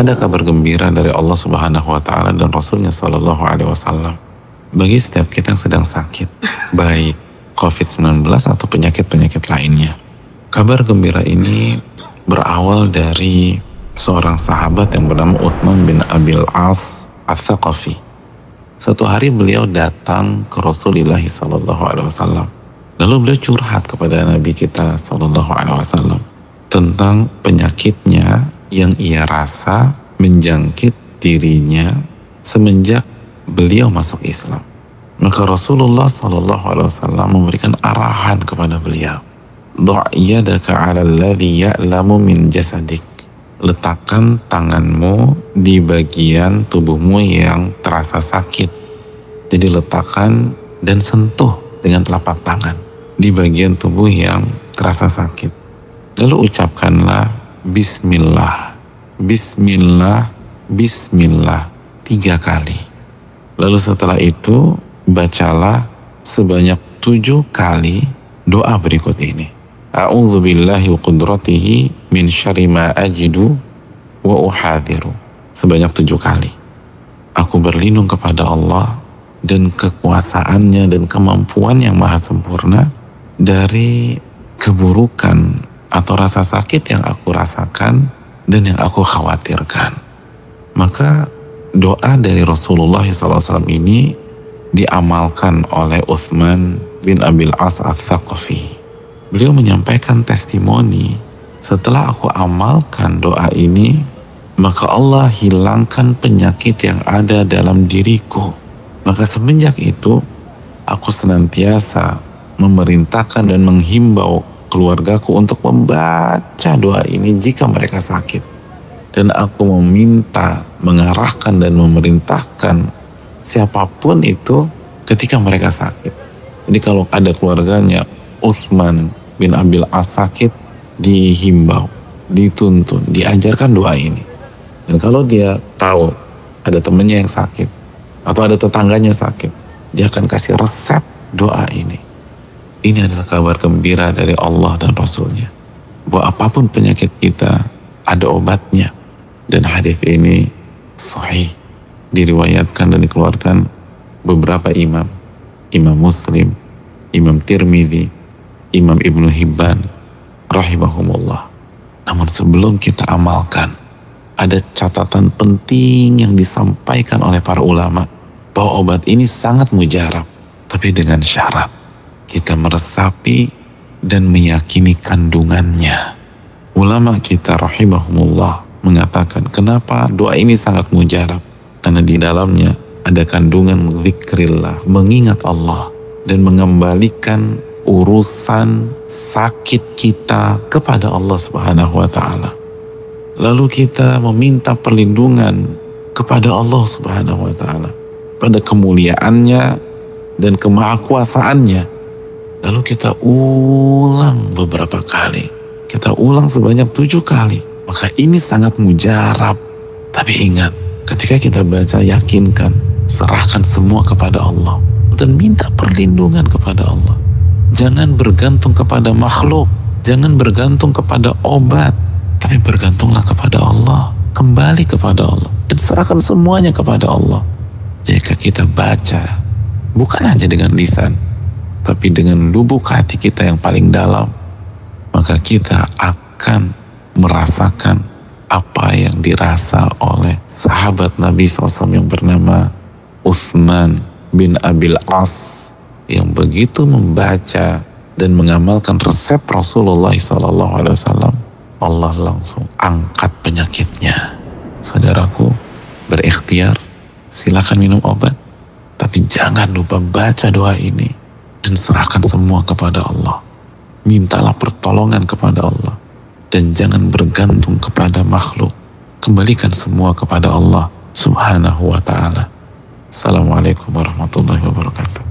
ada kabar gembira dari Allah Subhanahu wa Ta'ala dan Rasulnya Sallallahu Alaihi Wasallam bagi setiap kita yang sedang sakit, baik COVID-19 atau penyakit-penyakit lainnya. Kabar gembira ini berawal dari seorang sahabat yang bernama Uthman bin Abil As Ats-Tsaqafi. Suatu hari beliau datang ke Rasulullah Sallallahu Alaihi Wasallam. Lalu beliau curhat kepada Nabi kita Sallallahu Alaihi Wasallam tentang penyakitnya yang ia rasa menjangkit dirinya semenjak beliau masuk Islam. Maka Rasulullah Sallallahu Alaihi Wasallam memberikan arahan kepada beliau, "Dha' yadaka 'ala alladhi ya'lamu min jasadik." Letakkan tanganmu di bagian tubuhmu yang terasa sakit. Jadi letakkan dan sentuh dengan telapak tangan di bagian tubuh yang terasa sakit. Lalu ucapkanlah Bismillah, Bismillah, Bismillah 3 kali. Lalu setelah itu bacalah sebanyak 7 kali doa berikut ini. A'udzu billahi wa qudratihi min syarri ma ajidu wa uhadhiru. Sebanyak 7 kali. Aku berlindung kepada Allah dan kekuasaannya dan kemampuan yang maha sempurna dari keburukan atau rasa sakit yang aku rasakan dan yang aku khawatirkan. Maka doa dari Rasulullah SAW ini diamalkan oleh Uthman bin Abil As Ats-Tsaqafi. Beliau menyampaikan testimoni, setelah aku amalkan doa ini, maka Allah hilangkan penyakit yang ada dalam diriku. Maka semenjak itu, aku senantiasa memerintahkan dan menghimbau keluargaku untuk membaca doa ini jika mereka sakit. Dan aku meminta, mengarahkan dan memerintahkan siapapun itu ketika mereka sakit. Jadi kalau ada keluarganya Utsman bin Abil As sakit, dihimbau, dituntun, diajarkan doa ini. Dan kalau dia tahu ada temannya yang sakit atau ada tetangganya sakit, dia akan kasih resep doa ini. Ini adalah kabar gembira dari Allah dan Rasulnya, bahwa apapun penyakit kita ada obatnya. Dan hadis ini sahih, diriwayatkan dan dikeluarkan beberapa imam, Imam Muslim, Imam Tirmidzi, Imam Ibnu Hibban rahimahumullah. Namun sebelum kita amalkan, ada catatan penting yang disampaikan oleh para ulama, bahwa obat ini sangat mujarab, tapi dengan syarat kita meresapi dan meyakini kandungannya. Ulama kita rahimahumullah mengatakan, kenapa doa ini sangat mujarab? Karena di dalamnya ada kandungan zikrillah, mengingat Allah dan mengembalikan urusan sakit kita kepada Allah Subhanahu wa Ta'ala. Lalu kita meminta perlindungan kepada Allah Subhanahu wa Ta'ala pada kemuliaannya dan kemahakuasaannya. Lalu kita ulang beberapa kali. Kita ulang sebanyak 7 kali. Maka ini sangat mujarab. Tapi ingat, ketika kita baca, yakinkan, serahkan semua kepada Allah. Dan minta perlindungan kepada Allah. Jangan bergantung kepada makhluk. Jangan bergantung kepada obat. Tapi bergantunglah kepada Allah. Kembali kepada Allah. Dan serahkan semuanya kepada Allah. Jika kita baca, bukan hanya dengan lisan, tapi dengan lubuk hati kita yang paling dalam, maka kita akan merasakan apa yang dirasa oleh sahabat Nabi SAW yang bernama Utsman bin Abil As, yang begitu membaca dan mengamalkan resep Rasulullah SAW, Allah langsung angkat penyakitnya. Saudaraku, berikhtiar, silakan minum obat, tapi jangan lupa baca doa ini dan serahkan semua kepada Allah. Mintalah pertolongan kepada Allah dan jangan bergantung kepada makhluk. Kembalikan semua kepada Allah Subhanahu wa Ta'ala. Assalamualaikum warahmatullahi wabarakatuh.